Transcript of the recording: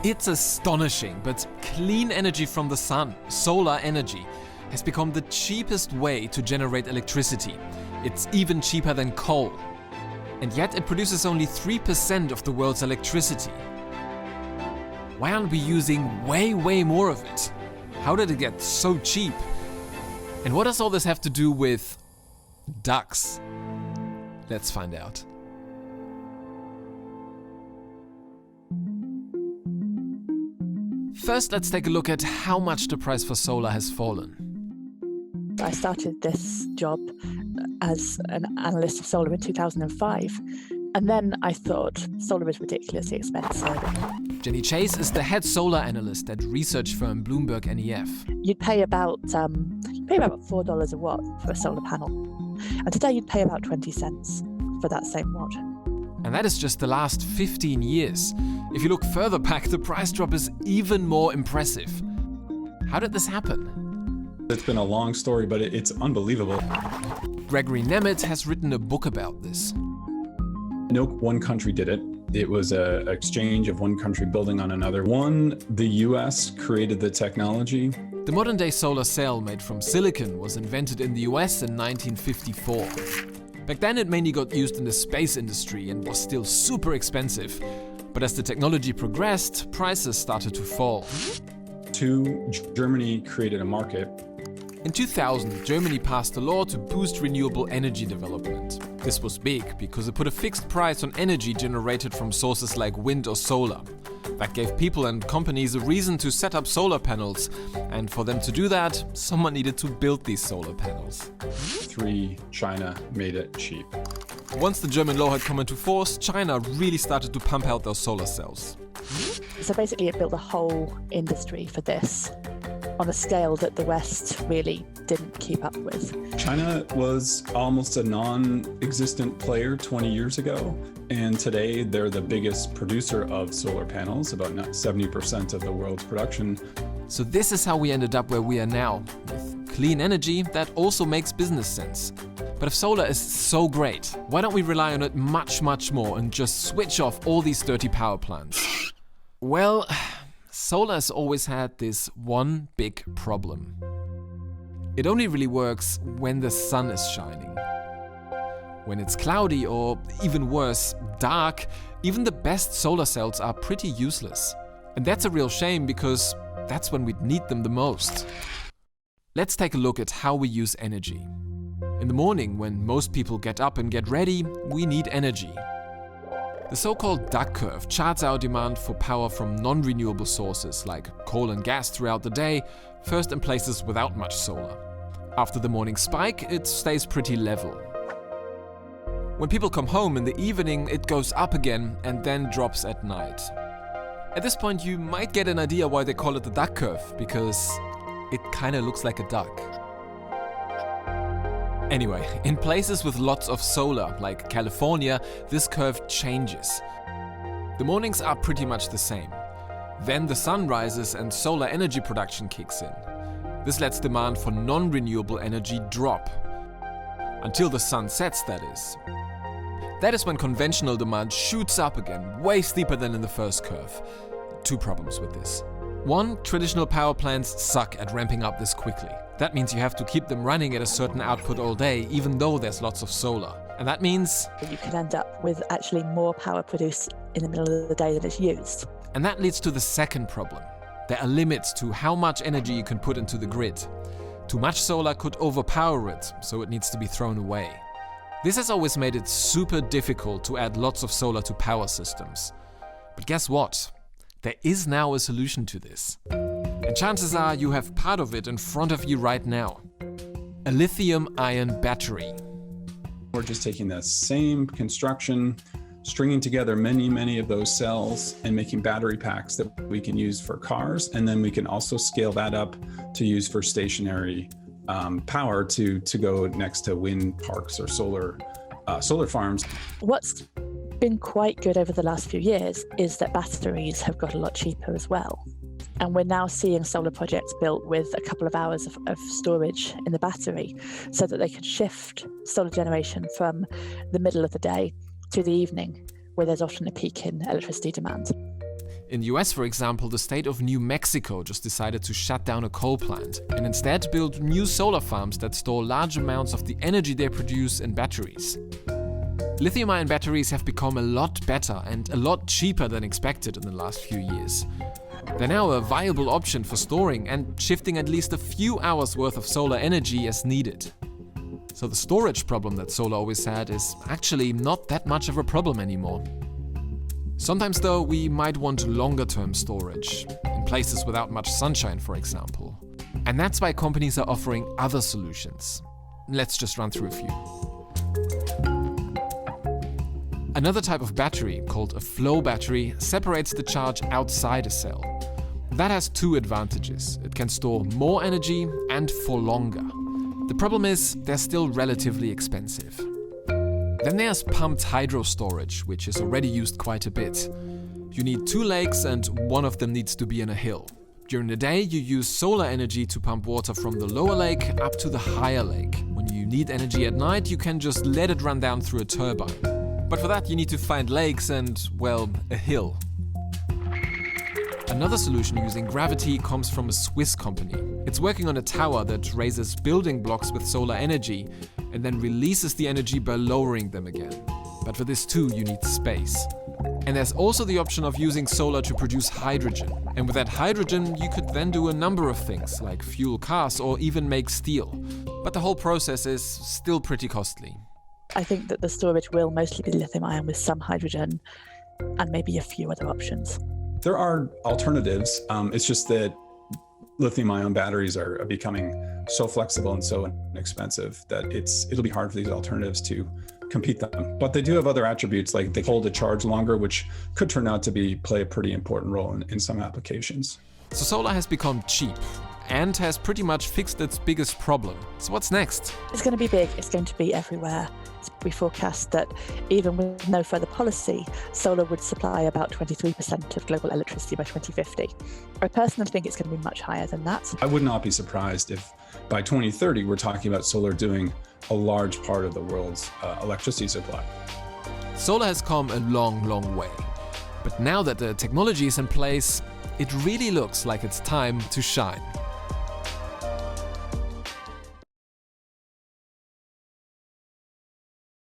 It's astonishing, but clean energy from the sun, solar energy, has become the cheapest way to generate electricity. It's even cheaper than coal. And yet it produces only 3% of the world's electricity. Why aren't we using way more of it? How did it get so cheap? And what does all this have to do with ducks? Let's find out. First, let's take a look at how much the price for solar has fallen. I started this job as an analyst of solar in 2005. And then I thought solar is ridiculously expensive. Jenny Chase is the head solar analyst at research firm Bloomberg NEF. You'd pay about $4 a watt for a solar panel. And today you'd pay about 20 cents for that same watt. And that is just the last 15 years. If you look further back, the price drop is even more impressive. How did this happen? It's been a long story, but it's unbelievable. Gregory Nemeth has written a book about this. No one country did it. It was an exchange of one country building on another. The US created the technology. The modern-day solar cell made from silicon was invented in the US in 1954. Back then it mainly got used in the space industry and was still super expensive. But as the technology progressed, prices started to fall. Germany created a market. In 2000, Germany passed a law to boost renewable energy development. This was big because it put a fixed price on energy generated from sources like wind or solar. That gave people and companies a reason to set up solar panels, and for them to do that, someone needed to build these solar panels. China made it cheap. Once the German law had come into force, China really started to pump out those solar cells. So basically it built a whole industry for this on a scale that the West really didn't keep up with. China was almost a non-existent player 20 years ago, and today they're the biggest producer of solar panels, about 70% of the world's production. So this is how we ended up where we are now, with clean energy that also makes business sense. But if solar is so great, why don't we rely on it much more and just switch off all these dirty power plants? Well, solar has always had this one big problem. It only really works when the sun is shining. When it's cloudy or, even worse, dark, even the best solar cells are pretty useless. And that's a real shame because that's when we'd need them the most. Let's take a look at how we use energy. In the morning, when most people get up and get ready, we need energy. The so-called duck curve charts our demand for power from non-renewable sources like coal and gas throughout the day, first in places without much solar. After the morning spike, it stays pretty level. When people come home in the evening, it goes up again and then drops at night. At this point, you might get an idea why they call it the duck curve, because it kinda looks like a duck. Anyway, in places with lots of solar, like California, this curve changes. The mornings are pretty much the same. Then the sun rises and solar energy production kicks in. This lets demand for non-renewable energy drop. Until the sun sets, that is. That is when conventional demand shoots up again, way steeper than in the first curve. Two problems with this. One, traditional power plants suck at ramping up this quickly. That means you have to keep them running at a certain output all day, even though there's lots of solar. And that means you can end up with actually more power produced in the middle of the day than is used. And that leads to the second problem. There are limits to how much energy you can put into the grid. Too much solar could overpower it, so it needs to be thrown away. This has always made it super difficult to add lots of solar to power systems. But guess what? There is now a solution to this. And chances are you have part of it in front of you right now. A lithium-ion battery. We're just taking that same construction, stringing together many of those cells and making battery packs that we can use for cars. And then we can also scale that up to use for stationary power to go next to wind parks or solar farms. What's been quite good over the last few years is that batteries have got a lot cheaper as well. And we're now seeing solar projects built with a couple of hours of storage in the battery so that they can shift solar generation from the middle of the day to the evening, where there's often a peak in electricity demand. In the US, for example, the state of New Mexico just decided to shut down a coal plant and instead build new solar farms that store large amounts of the energy they produce in batteries. Lithium-ion batteries have become a lot better and a lot cheaper than expected in the last few years. They're now a viable option for storing and shifting at least a few hours worth of solar energy as needed. So the storage problem that solar always had is actually not that much of a problem anymore. Sometimes though, we might want longer-term storage, in places without much sunshine, for example. And that's why companies are offering other solutions. Let's just run through a few. Another type of battery, called a flow battery, separates the charge outside a cell. That has two advantages. It can store more energy and for longer. The problem is, they're still relatively expensive. Then there's pumped hydro storage, which is already used quite a bit. You need two lakes and one of them needs to be in a hill. During the day, you use solar energy to pump water from the lower lake up to the higher lake. When you need energy at night, you can just let it run down through a turbine. But for that, you need to find lakes and, well, a hill. Another solution using gravity comes from a Swiss company. It's working on a tower that raises building blocks with solar energy and then releases the energy by lowering them again. But for this too, you need space. And there's also the option of using solar to produce hydrogen. And with that hydrogen, you could then do a number of things, like fuel cars or even make steel. But the whole process is still pretty costly. I think that the storage will mostly be lithium-ion with some hydrogen and maybe a few other options. There are alternatives. It's just that lithium-ion batteries are becoming so flexible and so inexpensive that it'll be hard for these alternatives to compete them. But they do have other attributes, like they hold a charge longer, which could turn out to play a pretty important role in some applications. So solar has become cheap and has pretty much fixed its biggest problem. So what's next? It's going to be big. It's going to be everywhere. We forecast that even with no further policy, solar would supply about 23% of global electricity by 2050. I personally think it's going to be much higher than that. I would not be surprised if by 2030, we're talking about solar doing a large part of the world's electricity supply. Solar has come a long, long way. But now that the technology is in place, it really looks like it's time to shine.